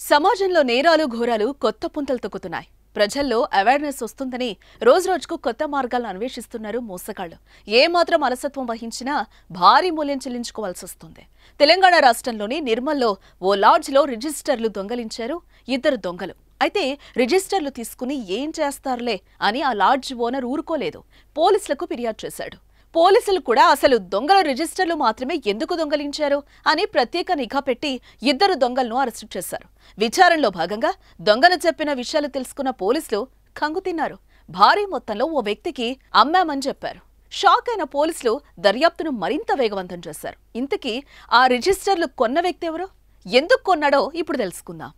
సమాజంలో నేరాలు ఘోరాలు కొత్త పుంతలు తొక్కుతున్నాయి. ప్రజల్లో అవేర్నెస్ వస్తుందని రోజురోజుకు కొత్త మార్గాలను అన్వేషిస్తున్నారు మోసగాళ్లు. ఏమాత్రం అలసత్వం వహించినా భారీ మూల్యం చెల్లించుకోవాల్సి వస్తుంది. తెలంగాణ రాష్ట్రంలోని నిర్మల్లో ఓ లాడ్జ్లో రిజిస్టర్లు దొంగలించారు ఇద్దరు దొంగలు. అయితే రిజిస్టర్లు తీసుకుని ఏం చేస్తారులే అని ఆ లాడ్జ్ ఓనర్ ఊరుకోలేదు. పోలీసులకు ఫిర్యాదు చేశాడు. పోలీసులు కూడా అసలు దొంగల రిజిస్టర్లు మాత్రమే ఎందుకు దొంగలించారు అని ప్రత్యేక నిఘా పెట్టి ఇద్దరు దొంగలను అరెస్టు చేశారు. విచారణలో భాగంగా దొంగలు చెప్పిన విషయాలు తెలుసుకున్న పోలీసులు కంగుతిన్నారు. భారీ మొత్తంలో ఓ వ్యక్తికి అమ్మామని చెప్పారు. షాక్ అయిన పోలీసులు దర్యాప్తును మరింత వేగవంతం చేశారు. ఇంతకీ ఆ రిజిస్టర్లు కొన్న వ్యక్తి ఎవరో, ఎందుకు కొన్నాడో ఇప్పుడు తెలుసుకుందాం.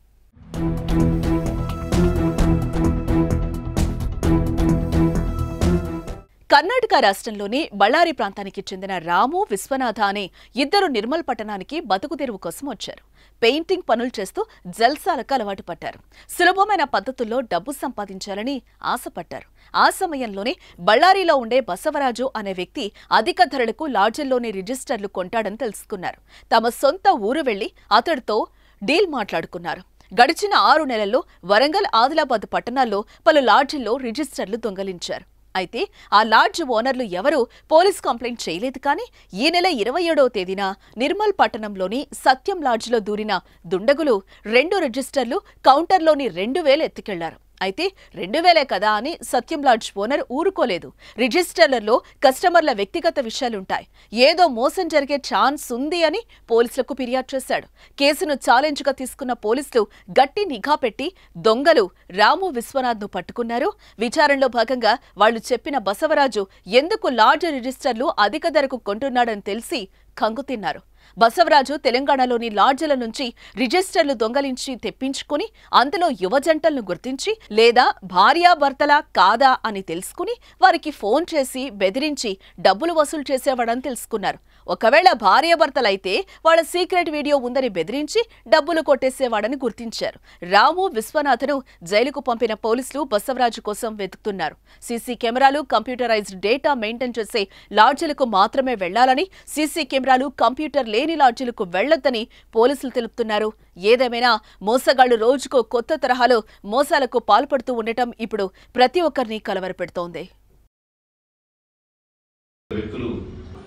కర్ణాటక రాష్ట్రంలోని బళ్ళారి ప్రాంతానికి చెందిన రాము, విశ్వనాథ అనే ఇద్దరు నిర్మల్ పట్టణానికి బతుకు తెరువు కోసం వచ్చారు. పెయింటింగ్ పనులు చేస్తూ జల్సాలకు అలవాటు పట్టారు. సులభమైన పద్ధతుల్లో డబ్బు సంపాదించాలని ఆశపడ్డారు. ఆ సమయంలోనే బళ్ళారిలో ఉండే బసవరాజు అనే వ్యక్తి అధిక ధరలకు లాడ్జిల్లోని రిజిస్టర్లు కొంటాడని తెలుసుకున్నారు. తమ సొంత ఊరు వెళ్లి అతడితో డీల్ మాట్లాడుకున్నారు. గడిచిన 6 నెలల్లో వరంగల్, ఆదిలాబాద్ పట్టణాల్లో పలు లాడ్జిల్లో రిజిస్టర్లు దొంగలించారు. అయితే ఆ లాడ్జ్ ఓనర్లు ఎవరూ పోలీస్ కంప్లైంట్ చేయలేదు. కానీ ఈ నెల 27వ తేదీన నిర్మల్ పట్టణంలోని సత్యం లాడ్జ్లో దూరిన దుండగులు 2 రిజిస్టర్లు, కౌంటర్లోని 2000 ఎత్తుకెళ్లారు. అయితే 2000 కదా అని సత్యం లాడ్జ్ ఓనర్ ఊరుకోలేదు. రిజిస్టర్లలో కస్టమర్ల వ్యక్తిగత విషయాలుంటాయి, ఏదో మోసం జరిగే ఛాన్స్ ఉంది అని పోలీసులకు ఫిర్యాదు చేశాడు. కేసును ఛాలెంజ్గా తీసుకున్న పోలీసులు గట్టి నిఘా పెట్టి దొంగలు రాము, విశ్వనాథ్ను పట్టుకున్నారు. విచారణలో భాగంగా వాళ్లు చెప్పిన బసవరాజు ఎందుకు లాడ్జ్ రిజిస్టర్లు అధిక ధరకు కొంటున్నాడని తెలిసి కంగుతిన్నారు. బసవరాజు తెలంగాణలోని లాడ్జ్ల నుంచి రిజిస్టర్లు దొంగలించి తెప్పించుకుని అందులో యువజంటలను గుర్తించి లేదా భార్యాభర్తలా కాదా అని తెలుసుకుని వారికి ఫోన్ చేసి బెదిరించి డబ్బులు వసూలు చేసేవాడని తెలుసుకున్నారు. ఒకవేళ భార్యాభర్తలైతే వాళ్ళ సీక్రెట్ వీడియో ఉందని బెదిరించి డబ్బులు కొట్టేసేవాడని గుర్తించారు. రాము, విశ్వనాథను జైలుకు పంపిన పోలీసులు బసవరాజు కోసం వెతుకుతున్నారు. సీసీ కెమెరాలు, కంప్యూటరైజ్డ్ డేటా మెయింటైన్ చేసే లాడ్జిలకు మాత్రమే వెళ్లాలని, సీసీ కెమెరాలు, కంప్యూటర్ లేని లాడ్జిలకు వెళ్లొద్దని పోలీసులు తెలుపుతున్నారు. ఏదేమైనా మోసగాళ్లు రోజుకో కొత్త తరహాలో మోసాలకు పాల్పడుతూ ఉండటం ఇప్పుడు ప్రతి ఒక్కరిని కలవరపెడుతోంది.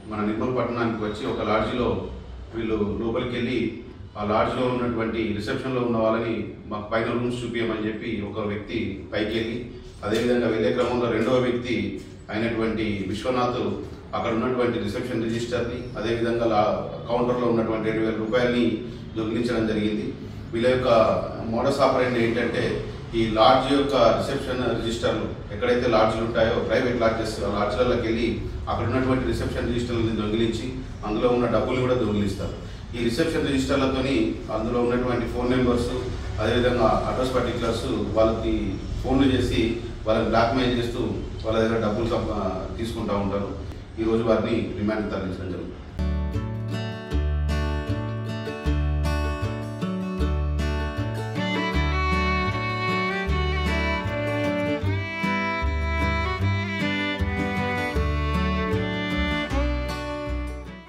మన నిర్మల్ పట్టణానికి వచ్చి ఒక లాడ్జిలో వీళ్ళు లోపలికి వెళ్ళి ఆ లాడ్జిలో ఉన్నటువంటి రిసెప్షన్లో ఉన్న వాళ్ళని మాకు పైన రూమ్స్ చూపించమని చెప్పి ఒక వ్యక్తి పైకి వెళ్ళి, అదేవిధంగా వెళ్ళే క్రమంలో రెండవ వ్యక్తి అయినటువంటి విశ్వనాథ్ అక్కడ ఉన్నటువంటి రిసెప్షన్ రిజిస్టర్ని, అదేవిధంగా కౌంటర్లో ఉన్నటువంటి 2000 రూపాయలని దొంగిలించడం జరిగింది. వీళ్ళ యొక్క మోడస్ ఆపరేండి ఏంటంటే, ఈ లాడ్జ్ యొక్క రిసెప్షన్ రిజిస్టర్లు ఎక్కడైతే లాడ్జ్లు ఉంటాయో ప్రైవేట్ లాడ్జెస్, ఆ లాడ్జ్లలోకి వెళ్ళి అక్కడ ఉన్నటువంటి రిసెప్షన్ రిజిస్టర్లని దొంగిలించి అందులో ఉన్న డబ్బులు కూడా దొంగిలిస్తారు. ఈ రిసెప్షన్ రిజిస్టర్లతోని అందులో ఉన్నటువంటి ఫోన్ నెంబర్స్, అదేవిధంగా అడ్రస్ పర్టికులర్స్ వాళ్ళకి ఫోన్లు చేసి వాళ్ళని బ్లాక్మెయిల్ చేస్తూ వాళ్ళ దగ్గర డబ్బులు తీసుకుంటూ ఉంటారు. ఈరోజు వారిని రిమాండ్ తరలించడం జరుగుతుంది.